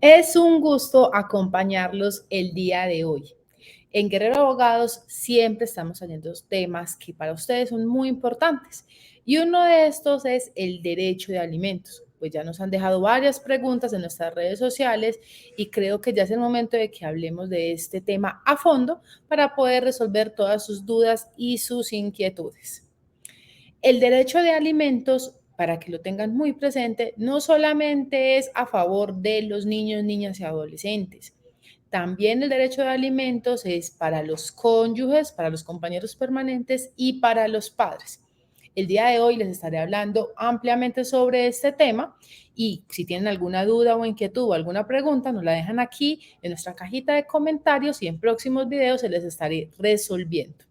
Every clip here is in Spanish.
Es un gusto acompañarlos el día de hoy. En Guerrero Abogados siempre estamos haciendo temas que para ustedes son muy importantes y uno de estos es el derecho de alimentos. Pues ya nos han dejado varias preguntas en nuestras redes sociales y creo que ya es el momento de que hablemos de este tema a fondo para poder resolver todas sus dudas y sus inquietudes. El derecho de alimentos, para que lo tengan muy presente, no solamente es a favor de los niños, niñas y adolescentes. También el derecho de alimentos es para los cónyuges, para los compañeros permanentes y para los padres. El día de hoy les estaré hablando ampliamente sobre este tema y si tienen alguna duda o inquietud o alguna pregunta, nos la dejan aquí en nuestra cajita de comentarios y en próximos videos se les estaré resolviendo.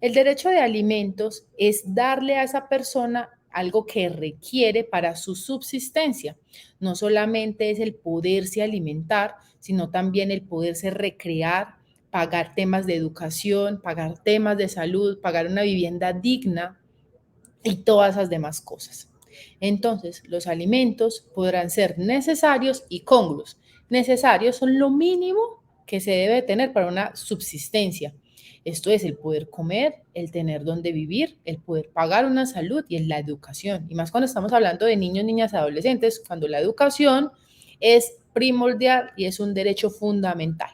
El derecho de alimentos es darle a esa persona algo que requiere para su subsistencia. No solamente es el poderse alimentar, sino también el poderse recrear, pagar temas de educación, pagar temas de salud, pagar una vivienda digna y todas esas demás cosas. Entonces, los alimentos podrán ser necesarios y congruos. Necesarios son lo mínimo que se debe tener para una subsistencia. Esto es el poder comer, el tener donde vivir, el poder pagar una salud y en la educación. Y más cuando estamos hablando de niños, niñas, adolescentes, cuando la educación es primordial y es un derecho fundamental.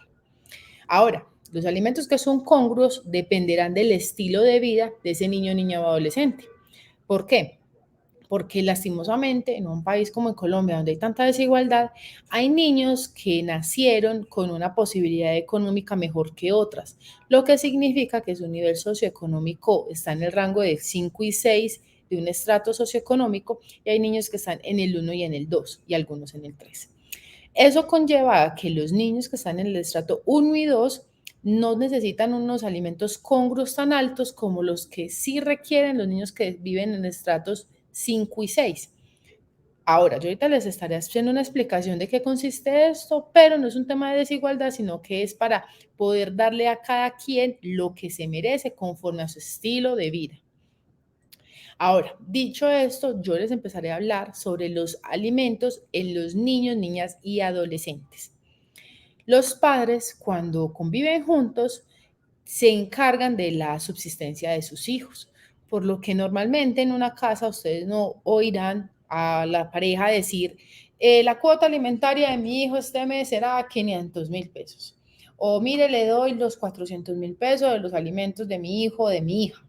Ahora, los alimentos que son congruos dependerán del estilo de vida de ese niño, niña o adolescente. ¿Por qué? Porque lastimosamente en un país como en Colombia, donde hay tanta desigualdad, hay niños que nacieron con una posibilidad económica mejor que otras, lo que significa que su nivel socioeconómico está en el rango de 5 y 6 de un estrato socioeconómico y hay niños que están en el 1 y en el 2 y algunos en el 3. Eso conlleva a que los niños que están en el estrato 1 y 2 no necesitan unos alimentos congruos tan altos como los que sí requieren los niños que viven en estratos 5 y 6. Ahora, yo ahorita les estaré haciendo una explicación de qué consiste esto, pero no es un tema de desigualdad, sino que es para poder darle a cada quien lo que se merece conforme a su estilo de vida. Ahora, dicho esto, yo les empezaré a hablar sobre los alimentos en los niños, niñas y adolescentes. Los padres, cuando conviven juntos, se encargan de la subsistencia de sus hijos, por lo que normalmente en una casa ustedes no oirán a la pareja decir, la cuota alimentaria de mi hijo este mes será 500.000 pesos. O mire, le doy los 400.000 pesos de los alimentos de mi hijo o de mi hija.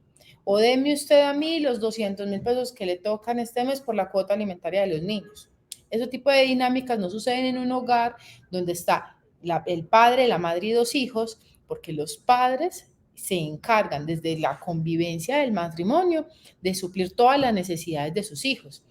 O deme usted a mí los 200.000 pesos que le tocan este mes por la cuota alimentaria de los niños. Ese tipo de dinámicas no suceden en un hogar donde está el padre, la madre y dos hijos, porque los padres se encargan desde la convivencia del matrimonio de suplir todas las necesidades de sus hijos.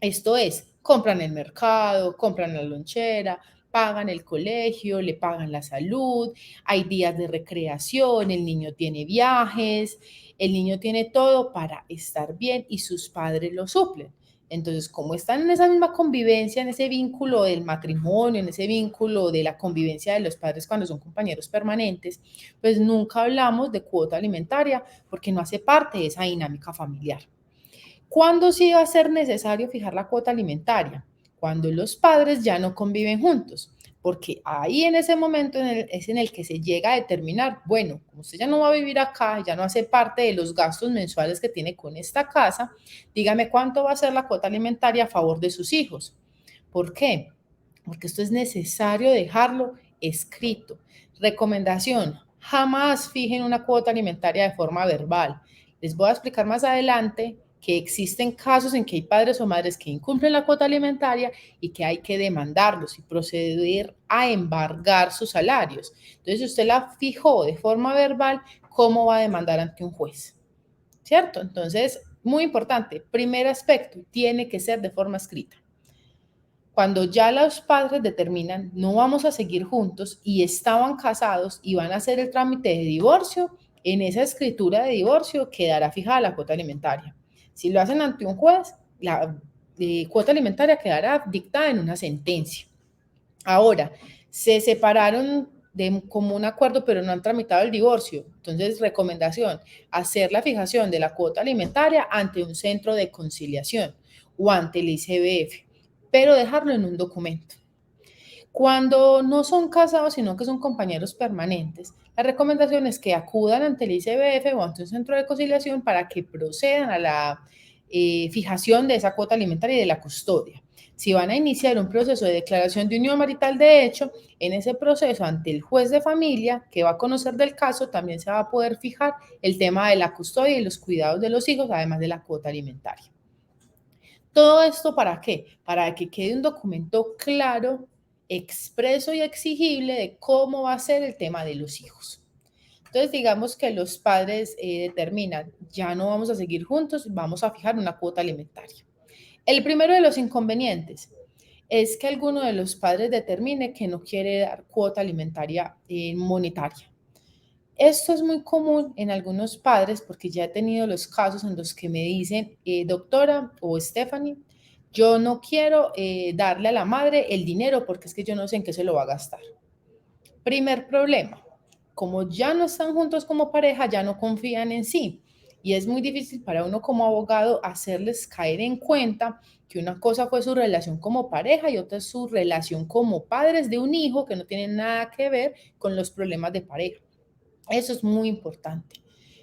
Esto es, compran el mercado, compran la lonchera, pagan el colegio, le pagan la salud, hay días de recreación, el niño tiene viajes, el niño tiene todo para estar bien y sus padres lo suplen. Entonces, como están en esa misma convivencia, en ese vínculo del matrimonio, en ese vínculo de la convivencia de los padres cuando son compañeros permanentes, pues nunca hablamos de cuota alimentaria porque no hace parte de esa dinámica familiar. ¿Cuándo sí va a ser necesario fijar la cuota alimentaria? Cuando los padres ya no conviven juntos, porque ahí en ese momento es en el que se llega a determinar, bueno, como usted ya no va a vivir acá, ya no hace parte de los gastos mensuales que tiene con esta casa, dígame cuánto va a ser la cuota alimentaria a favor de sus hijos. ¿Por qué? Porque esto es necesario dejarlo escrito. Recomendación, jamás fijen una cuota alimentaria de forma verbal. Les voy a explicar más adelante que existen casos en que hay padres o madres que incumplen la cuota alimentaria y que hay que demandarlos y proceder a embargar sus salarios. Entonces, si usted la fijó de forma verbal, ¿cómo va a demandar ante un juez? ¿Cierto? Entonces, muy importante, primer aspecto, tiene que ser de forma escrita. Cuando ya los padres determinan no vamos a seguir juntos y estaban casados y van a hacer el trámite de divorcio, en esa escritura de divorcio quedará fijada la cuota alimentaria. Si lo hacen ante un juez, la cuota alimentaria quedará dictada en una sentencia. Ahora, se separaron de común acuerdo, pero no han tramitado el divorcio. Entonces, recomendación, hacer la fijación de la cuota alimentaria ante un centro de conciliación o ante el ICBF, pero dejarlo en un documento. Cuando no son casados, sino que son compañeros permanentes, la recomendación es que acudan ante el ICBF o ante un centro de conciliación para que procedan a la fijación de esa cuota alimentaria y de la custodia. Si van a iniciar un proceso de declaración de unión marital de hecho, en ese proceso ante el juez de familia que va a conocer del caso, también se va a poder fijar el tema de la custodia y los cuidados de los hijos, además de la cuota alimentaria. ¿Todo esto para qué? Para que quede un documento claro, expreso y exigible de cómo va a ser el tema de los hijos. Entonces, digamos que los padres determinan, ya no vamos a seguir juntos, vamos a fijar una cuota alimentaria. El primero de los inconvenientes es que alguno de los padres determine que no quiere dar cuota alimentaria monetaria. Esto es muy común en algunos padres porque ya he tenido los casos en los que me dicen, doctora o Stephanie, yo no quiero darle a la madre el dinero porque es que yo no sé en qué se lo va a gastar. Primer problema, como ya no están juntos como pareja, ya no confían en sí. Y es muy difícil para uno como abogado hacerles caer en cuenta que una cosa fue su relación como pareja y otra es su relación como padres de un hijo que no tiene nada que ver con los problemas de pareja. Eso es muy importante.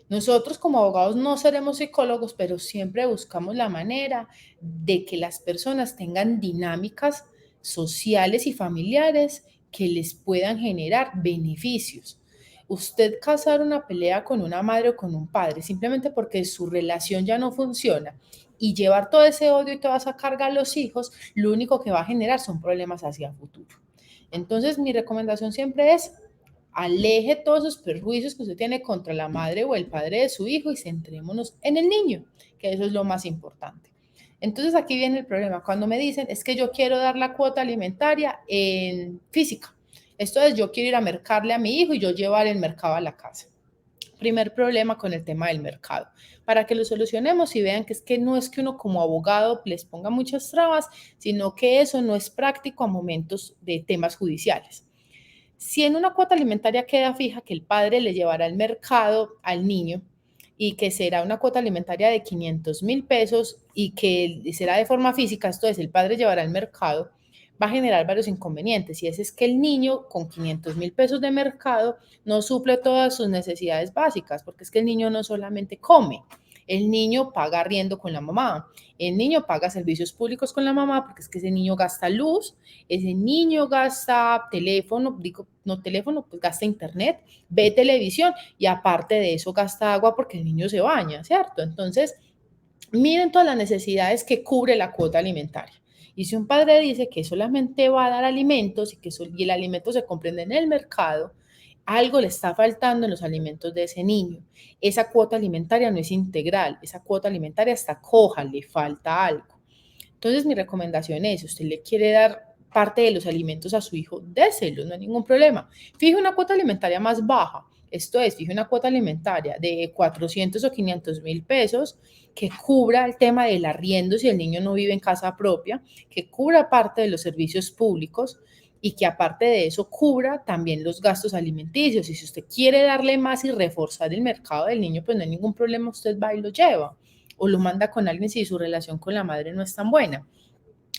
Nosotros como abogados no seremos psicólogos, pero siempre buscamos la manera de que las personas tengan dinámicas sociales y familiares que les puedan generar beneficios. Usted casar una pelea con una madre o con un padre simplemente porque su relación ya no funciona y llevar todo ese odio y toda esa carga a los hijos, lo único que va a generar son problemas hacia el futuro. Entonces, mi recomendación siempre es aleje todos esos perjuicios que usted tiene contra la madre o el padre de su hijo y centrémonos en el niño, que eso es lo más importante. Entonces aquí viene el problema. Cuando me dicen, es que yo quiero dar la cuota alimentaria en física. Esto es, yo quiero ir a mercarle a mi hijo y yo llevar el mercado a la casa. Primer problema con el tema del mercado. Para que lo solucionemos y vean que es que no es que uno como abogado les ponga muchas trabas, sino que eso no es práctico a momentos de temas judiciales. Si en una cuota alimentaria queda fija que el padre le llevará al mercado al niño y que será una cuota alimentaria de 500.000 pesos y que será de forma física, esto es, el padre llevará al mercado, va a generar varios inconvenientes. Y ese es que el niño con 500.000 pesos de mercado no suple todas sus necesidades básicas, porque es que el niño no solamente come, el niño paga arriendo con la mamá, el niño paga servicios públicos con la mamá, porque es que ese niño gasta luz, ese niño gasta teléfono, digo, no teléfono, pues gasta internet, ve televisión y aparte de eso gasta agua porque el niño se baña, ¿cierto? Entonces, miren todas las necesidades que cubre la cuota alimentaria. Y si un padre dice que solamente va a dar alimentos y el alimento se comprende en el mercado, algo le está faltando en los alimentos de ese niño. Esa cuota alimentaria no es integral, esa cuota alimentaria está coja, le falta algo. Entonces, mi recomendación es, si usted le quiere dar parte de los alimentos a su hijo, déselo, no hay ningún problema. Fije una cuota alimentaria más baja, esto es, fije una cuota alimentaria de 400 o 500.000 pesos que cubra el tema del arriendo si el niño no vive en casa propia, que cubra parte de los servicios públicos y que aparte de eso cubra también los gastos alimenticios. Y si usted quiere darle más y reforzar el mercado del niño, pues no hay ningún problema, usted va y lo lleva o lo manda con alguien si su relación con la madre no es tan buena.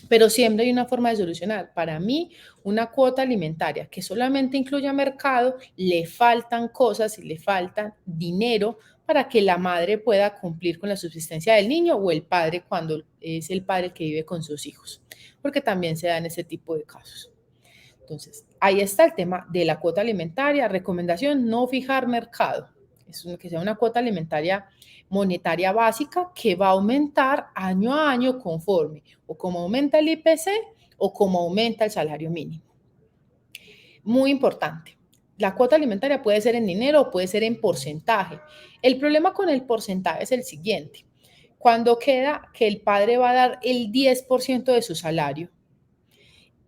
Pero siempre hay una forma de solucionar. Para mí, una cuota alimentaria que solamente incluya mercado, le faltan cosas y le falta dinero para que la madre pueda cumplir con la subsistencia del niño o el padre cuando es el padre que vive con sus hijos, porque también se dan ese tipo de casos. Entonces, ahí está el tema de la cuota alimentaria. Recomendación, no fijar mercado. Es que sea una cuota alimentaria monetaria básica que va a aumentar año a año conforme o como aumenta el IPC o como aumenta el salario mínimo. Muy importante. La cuota alimentaria puede ser en dinero o puede ser en porcentaje. El problema con el porcentaje es el siguiente. Cuando queda que el padre va a dar el 10% de su salario,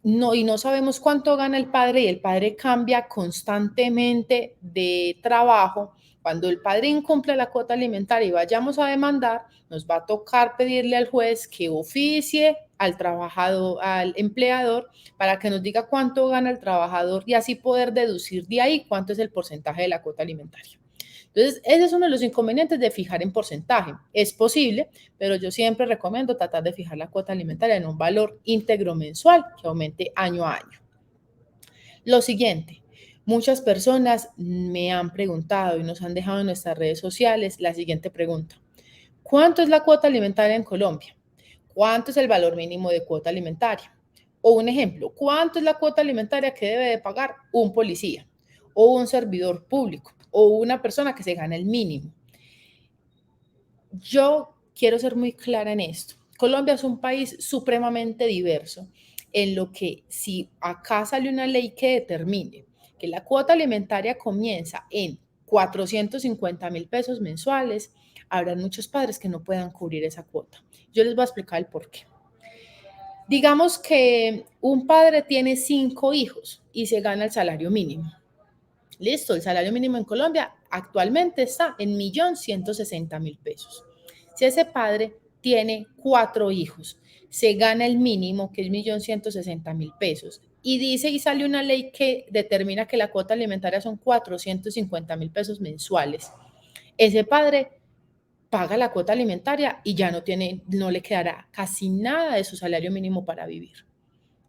no, y no sabemos cuánto gana el padre y el padre cambia constantemente de trabajo. Cuando el padre incumple la cuota alimentaria y vayamos a demandar, nos va a tocar pedirle al juez que oficie al trabajador, al empleador, para que nos diga cuánto gana el trabajador y así poder deducir de ahí cuánto es el porcentaje de la cuota alimentaria. Entonces, ese es uno de los inconvenientes de fijar en porcentaje. Es posible, pero yo siempre recomiendo tratar de fijar la cuota alimentaria en un valor íntegro mensual que aumente año a año. Lo siguiente, muchas personas me han preguntado y nos han dejado en nuestras redes sociales la siguiente pregunta. ¿Cuánto es la cuota alimentaria en Colombia? ¿Cuánto es el valor mínimo de cuota alimentaria? O un ejemplo, ¿cuánto es la cuota alimentaria que debe de pagar un policía o un servidor público o una persona que se gana el mínimo? Yo quiero ser muy clara en esto. Colombia es un país supremamente diverso en lo que si acá sale una ley que determine que la cuota alimentaria comienza en 450.000 pesos mensuales, habrá muchos padres que no puedan cubrir esa cuota. Yo les voy a explicar el por qué. Digamos que un padre tiene 5 hijos y se gana el salario mínimo. Listo, el salario mínimo en Colombia actualmente está en 1.160.000 pesos. Si ese padre tiene 4 hijos, se gana el mínimo, que es 1.160.000 pesos, y dice y sale una ley que determina que la cuota alimentaria son 450.000 pesos mensuales. Ese padre paga la cuota alimentaria y ya no le quedará casi nada de su salario mínimo para vivir.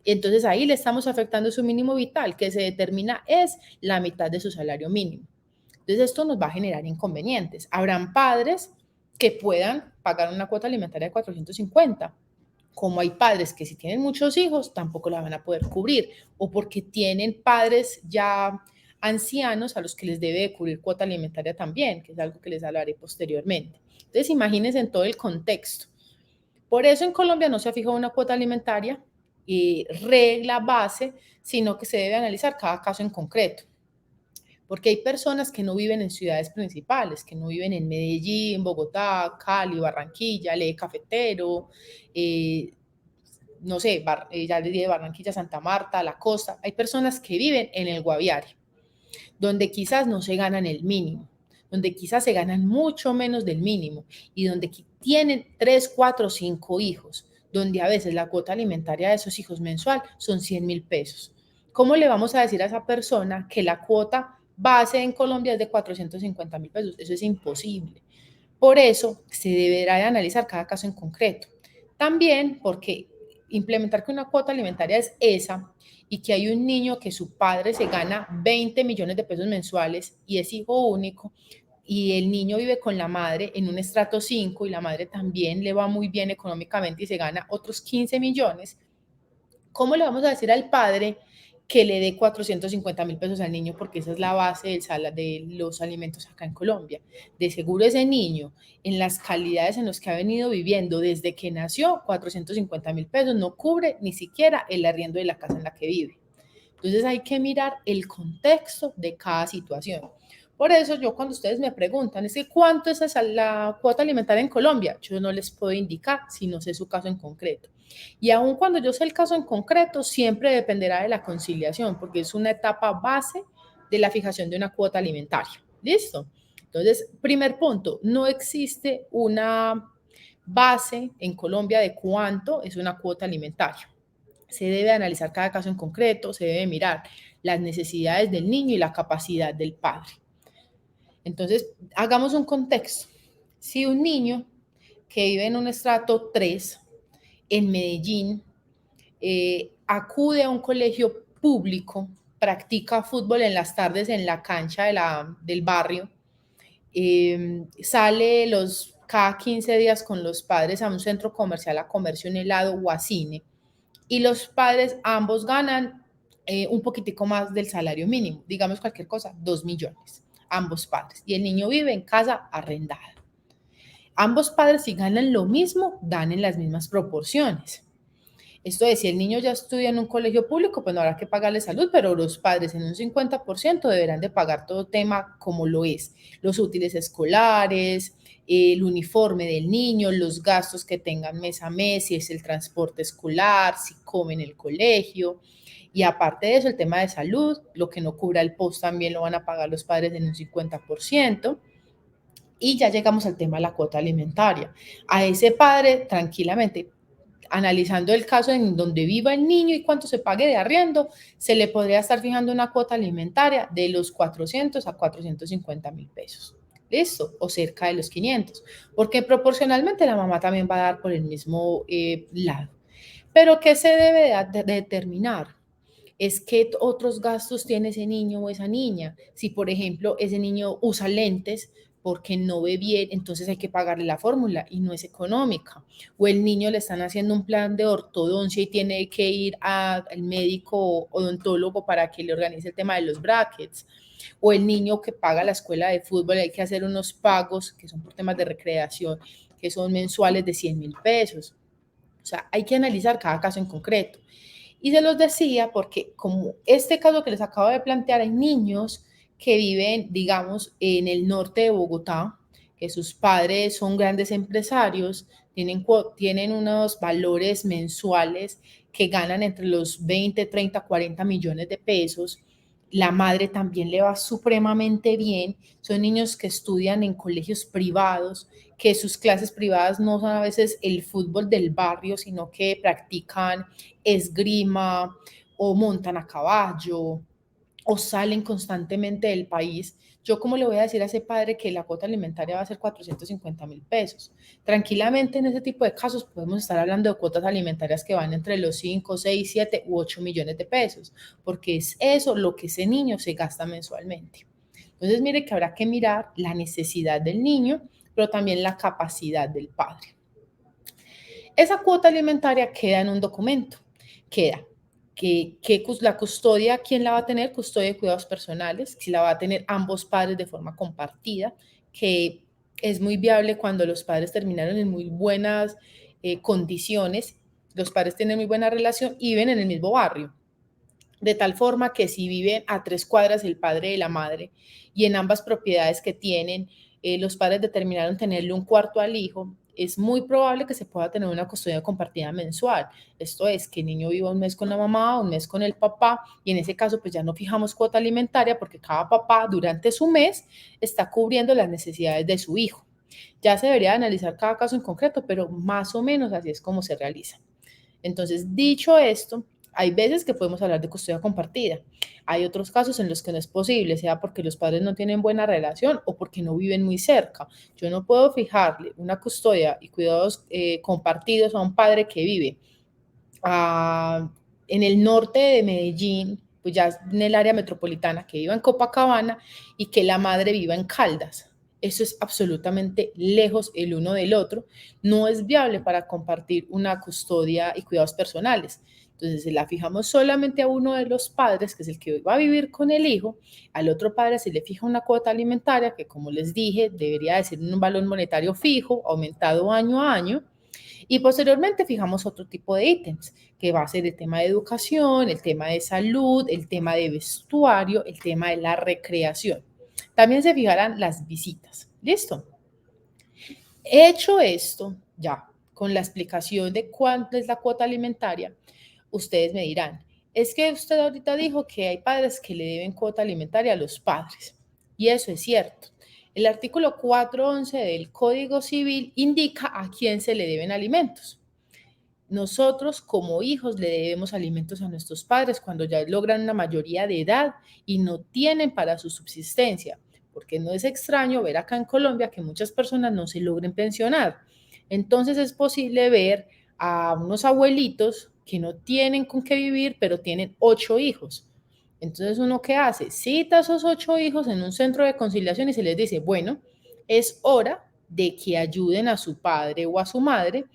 Entonces ahí le estamos afectando su mínimo vital, que se determina es la mitad de su salario mínimo. Entonces esto nos va a generar inconvenientes. Habrán padres que puedan pagar una cuota alimentaria de 450, como hay padres que si tienen muchos hijos tampoco la van a poder cubrir, o porque tienen padres ya ancianos a los que les debe de cubrir cuota alimentaria también, que es algo que les hablaré posteriormente. Entonces imagínense en todo el contexto. Por eso en Colombia no se ha fijado una cuota alimentaria y regla base, sino que se debe analizar cada caso en concreto. Porque hay personas que no viven en ciudades principales, que no viven en Medellín, Bogotá, Cali, Barranquilla, el eje cafetero, no sé, ya les dije Barranquilla, Santa Marta, la costa. Hay personas que viven en el Guaviare, donde quizás no se ganan el mínimo, donde quizás se ganan mucho menos del mínimo y donde tienen 3, 4, 5 hijos, donde a veces la cuota alimentaria de esos hijos mensual son 100.000 pesos. ¿Cómo le vamos a decir a esa persona que la cuota base en Colombia es de 450.000 pesos? Eso es imposible. Por eso se deberá de analizar cada caso en concreto. También porque implementar que una cuota alimentaria es esa y que hay un niño que su padre se gana 20 millones de pesos mensuales y es hijo único y el niño vive con la madre en un estrato 5 y la madre también le va muy bien económicamente y se gana otros 15 millones, ¿cómo le vamos a decir al padre que le dé 450.000 pesos al niño? Porque esa es la base de los alimentos acá en Colombia. De seguro ese niño, en las calidades en las que ha venido viviendo desde que nació, 450.000 pesos no cubre ni siquiera el arriendo de la casa en la que vive. Entonces hay que mirar el contexto de cada situación. Por eso yo cuando ustedes me preguntan, es que ¿cuánto es la cuota alimentaria en Colombia? Yo no les puedo indicar si no sé su caso en concreto. Y aun cuando yo sé el caso en concreto, siempre dependerá de la conciliación, porque es una etapa base de la fijación de una cuota alimentaria. ¿Listo? Entonces, primer punto, no existe una base en Colombia de cuánto es una cuota alimentaria. Se debe analizar cada caso en concreto, se debe mirar las necesidades del niño y la capacidad del padre. Entonces, hagamos un contexto. Si un niño que vive en un estrato 3 en Medellín acude a un colegio público, practica fútbol en las tardes en la cancha del barrio, sale cada 15 días con los padres a un centro comercial a comerse un helado o a cine, y los padres ambos ganan un poquitico más del salario mínimo, digamos cualquier cosa, 2 millones, ambos padres, y el niño vive en casa arrendada. Ambos padres, si ganan lo mismo, dan en las mismas proporciones. Esto es, si el niño ya estudia en un colegio público, pues no habrá que pagarle salud, pero los padres en un 50% deberán de pagar todo tema como lo es, los útiles escolares, el uniforme del niño, los gastos que tengan mes a mes, si es el transporte escolar, si come en el colegio. Y aparte de eso, el tema de salud, lo que no cubra el POS también lo van a pagar los padres en un 50%. Y ya llegamos al tema de la cuota alimentaria. A ese padre, tranquilamente, analizando el caso en donde viva el niño y cuánto se pague de arriendo, se le podría estar fijando una cuota alimentaria de los 400 a 450.000 pesos. ¿Listo? O cerca de los 500, porque proporcionalmente la mamá también va a dar por el mismo lado. Pero ¿qué se debe de determinar? es qué otros gastos tiene ese niño o esa niña. Si, por ejemplo, ese niño usa lentes porque no ve bien, entonces hay que pagarle la fórmula y no es económica. O el niño le están haciendo un plan de ortodoncia y tiene que ir al médico odontólogo para que le organice el tema de los brackets. O el niño que paga la escuela de fútbol, hay que hacer unos pagos que son por temas de recreación, que son mensuales de 100.000 pesos. O sea, hay que analizar cada caso en concreto. Y se los decía porque como este caso que les acabo de plantear, hay niños que viven, digamos, en el norte de Bogotá, que sus padres son grandes empresarios, tienen unos valores mensuales que ganan entre los 20, 30, 40 millones de pesos. La madre también le va supremamente bien. Son niños que estudian en colegios privados, que sus clases privadas no son a veces el fútbol del barrio, sino que practican esgrima o montan a caballo o salen constantemente del país. Yo, ¿cómo le voy a decir a ese padre que la cuota alimentaria va a ser 450.000 pesos? Tranquilamente en ese tipo de casos podemos estar hablando de cuotas alimentarias que van entre los 5, 6, 7 u 8 millones de pesos, porque es eso lo que ese niño se gasta mensualmente. Entonces, mire que habrá que mirar la necesidad del niño, pero también la capacidad del padre. Esa cuota alimentaria queda en un documento, queda que la custodia, ¿quién la va a tener? Custodia de cuidados personales, si la va a tener ambos padres de forma compartida, que es muy viable cuando los padres terminaron en muy buenas condiciones, los padres tienen muy buena relación y viven en el mismo barrio, de tal forma que si viven a 3 cuadras el padre y la madre y en ambas propiedades que tienen, los padres determinaron tenerle un cuarto al hijo, es muy probable que se pueda tener una custodia compartida mensual. Esto es, que el niño viva un mes con la mamá, un mes con el papá, y en ese caso pues ya no fijamos cuota alimentaria porque cada papá durante su mes está cubriendo las necesidades de su hijo. Ya se debería analizar cada caso en concreto, pero más o menos así es como se realiza. Entonces, dicho esto, hay veces que podemos hablar de custodia compartida. Hay otros casos en los que no es posible, sea porque los padres no tienen buena relación o porque no viven muy cerca. Yo no puedo fijarle una custodia y cuidados compartidos a un padre que vive en el norte de Medellín, pues ya en el área metropolitana, que viva en Copacabana y que la madre viva en Caldas. Eso es absolutamente lejos el uno del otro. No es viable para compartir una custodia y cuidados personales. Entonces, se la fijamos solamente a uno de los padres, que es el que va a vivir con el hijo. Al otro padre se le fija una cuota alimentaria que, como les dije, debería de ser un valor monetario fijo, aumentado año a año. Y posteriormente fijamos otro tipo de ítems, que va a ser el tema de educación, el tema de salud, el tema de vestuario, el tema de la recreación. También se fijarán las visitas. ¿Listo? Hecho esto, ya, con la explicación de cuánto es la cuota alimentaria, ustedes me dirán, es que usted ahorita dijo que hay padres que le deben cuota alimentaria a los padres. Y eso es cierto. El artículo 411 del Código Civil indica a quién se le deben alimentos. Nosotros como hijos le debemos alimentos a nuestros padres cuando ya logran una mayoría de edad y no tienen para su subsistencia, porque no es extraño ver acá en Colombia que muchas personas no se logren pensionar. Entonces es posible ver a unos abuelitos que no tienen con qué vivir, pero tienen 8 hijos. Entonces, ¿uno qué hace? Cita a esos 8 hijos en un centro de conciliación y se les dice, bueno, es hora de que ayuden a su padre o a su madre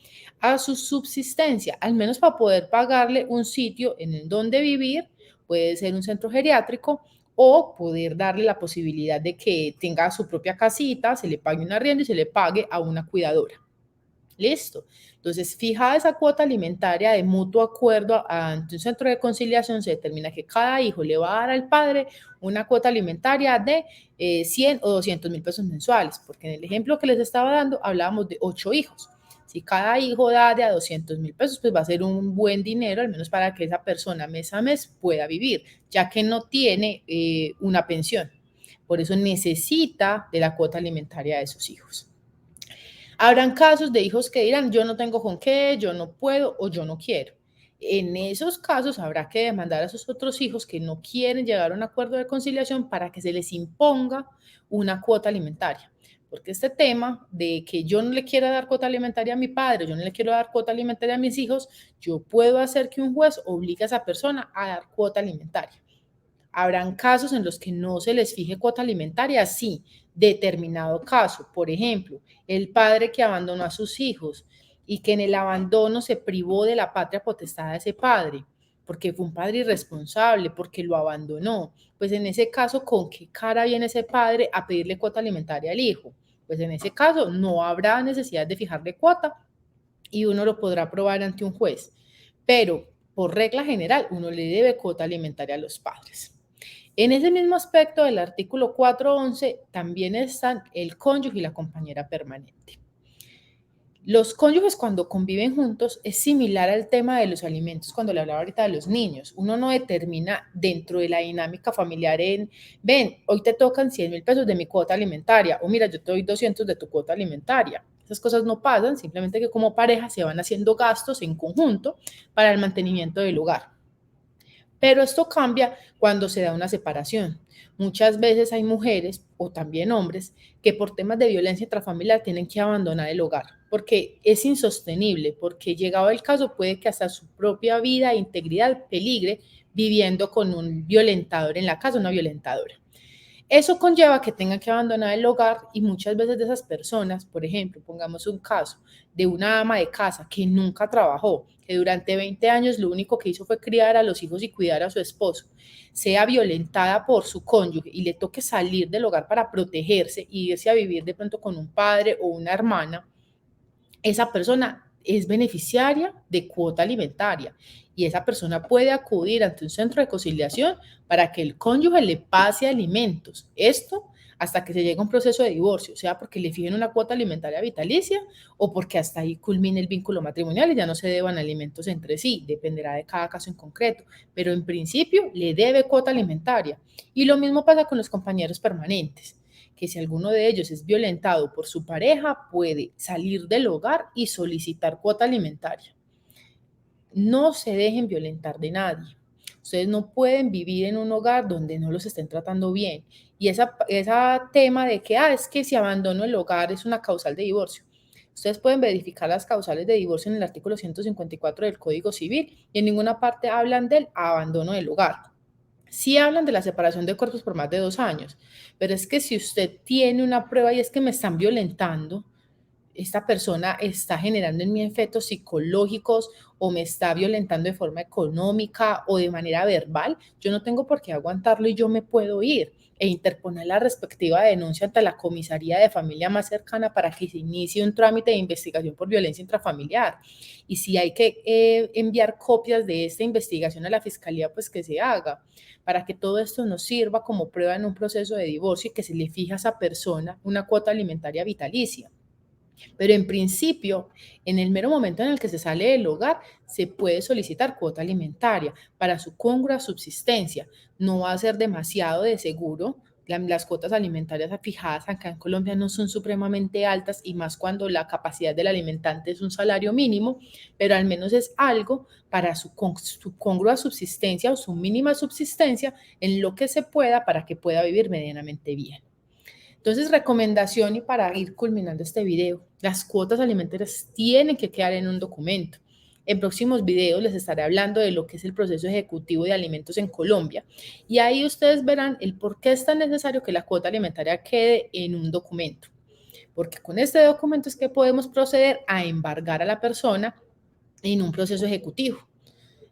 a su subsistencia, al menos para poder pagarle un sitio en donde vivir, puede ser un centro geriátrico, o poder darle la posibilidad de que tenga su propia casita, se le pague un arriendo y se le pague a una cuidadora. Listo. Entonces, fijada esa cuota alimentaria de mutuo acuerdo ante un centro de conciliación, se determina que cada hijo le va a dar al padre una cuota alimentaria de 100 o 200.000 pesos mensuales, porque en el ejemplo que les estaba dando hablábamos de 8 hijos. Si cada hijo da de a 200.000 pesos, pues va a ser un buen dinero, al menos para que esa persona mes a mes pueda vivir, ya que no tiene una pensión. Por eso necesita de la cuota alimentaria de esos hijos. Habrán casos de hijos que dirán, yo no tengo con qué, yo no puedo o yo no quiero. En esos casos habrá que demandar a esos otros hijos que no quieren llegar a un acuerdo de conciliación para que se les imponga una cuota alimentaria. porque este tema de que yo no le quiera dar cuota alimentaria a mi padre, yo no le quiero dar cuota alimentaria a mis hijos, yo puedo hacer que un juez obligue a esa persona a dar cuota alimentaria. Habrán casos en los que no se les fije cuota alimentaria, sí, determinado caso. Por ejemplo, el padre que abandonó a sus hijos y que en el abandono se privó de la patria potestad de ese padre, porque fue un padre irresponsable, porque lo abandonó. Pues en ese caso, ¿con qué cara viene ese padre a pedirle cuota alimentaria al hijo? Pues en ese caso no habrá necesidad de fijarle cuota y uno lo podrá probar ante un juez. Pero por regla general, uno le debe cuota alimentaria a los padres. En ese mismo aspecto del artículo 411 también están el cónyuge y la compañera permanente. Los cónyuges cuando conviven juntos es similar al tema de los alimentos cuando le hablaba ahorita de los niños. Uno no determina dentro de la dinámica familiar ven, hoy te tocan 100.000 pesos de mi cuota alimentaria o mira, yo te doy 200 de tu cuota alimentaria. Esas cosas no pasan, simplemente que como pareja se van haciendo gastos en conjunto para el mantenimiento del hogar. Pero esto cambia cuando se da una separación. Muchas veces hay mujeres o también hombres que por temas de violencia intrafamiliar tienen que abandonar el hogar porque es insostenible, porque llegado el caso puede que hasta su propia vida e integridad peligre viviendo con un violentador en la casa, una violentadora. Eso conlleva que tengan que abandonar el hogar y muchas veces de esas personas, por ejemplo, pongamos un caso de una ama de casa que nunca trabajó, que durante 20 años lo único que hizo fue criar a los hijos y cuidar a su esposo, sea violentada por su cónyuge y le toque salir del hogar para protegerse y irse a vivir de pronto con un padre o una hermana, esa persona es beneficiaria de cuota alimentaria y esa persona puede acudir ante un centro de conciliación para que el cónyuge le pase alimentos. Esto hasta que se llegue a un proceso de divorcio, sea porque le fijen una cuota alimentaria vitalicia o porque hasta ahí culmine el vínculo matrimonial y ya no se deban alimentos entre sí, dependerá de cada caso en concreto, pero en principio le debe cuota alimentaria. Y lo mismo pasa con los compañeros permanentes, que si alguno de ellos es violentado por su pareja, puede salir del hogar y solicitar cuota alimentaria. No se dejen violentar de nadie. Ustedes no pueden vivir en un hogar donde no los estén tratando bien. Y ese tema de que, es que si abandono el hogar es una causal de divorcio. Ustedes pueden verificar las causales de divorcio en el artículo 154 del Código Civil y en ninguna parte hablan del abandono del hogar. Sí hablan de la separación de cuerpos por más de 2 años, pero es que si usted tiene una prueba y es que me están violentando, esta persona está generando en mí efectos psicológicos o me está violentando de forma económica o de manera verbal, yo no tengo por qué aguantarlo y yo me puedo ir e interponer la respectiva denuncia ante la comisaría de familia más cercana para que se inicie un trámite de investigación por violencia intrafamiliar. Y si hay que enviar copias de esta investigación a la fiscalía, pues que se haga, para que todo esto nos sirva como prueba en un proceso de divorcio y que se le fije a esa persona una cuota alimentaria vitalicia. Pero en principio, en el mero momento en el que se sale del hogar, se puede solicitar cuota alimentaria para su congrua subsistencia. No va a ser demasiado de seguro. Las cuotas alimentarias fijadas acá en Colombia no son supremamente altas y más cuando la capacidad del alimentante es un salario mínimo, pero al menos es algo para su congrua subsistencia o su mínima subsistencia en lo que se pueda para que pueda vivir medianamente bien. Entonces, recomendación y para ir culminando este video, las cuotas alimentarias tienen que quedar en un documento. En próximos videos les estaré hablando de lo que es el proceso ejecutivo de alimentos en Colombia y ahí ustedes verán el por qué es tan necesario que la cuota alimentaria quede en un documento. Porque con este documento es que podemos proceder a embargar a la persona en un proceso ejecutivo.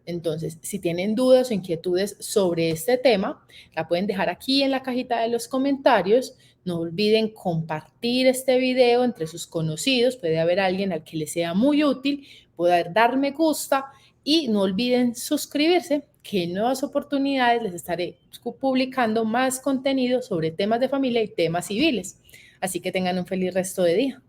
Entonces, si tienen dudas o inquietudes sobre este tema, la pueden dejar aquí en la cajita de los comentarios. No olviden compartir este video entre sus conocidos. Puede haber alguien al que les sea muy útil. Poder dar me gusta y no olviden suscribirse, que en nuevas oportunidades les estaré publicando más contenido sobre temas de familia y temas civiles. Así que tengan un feliz resto de día.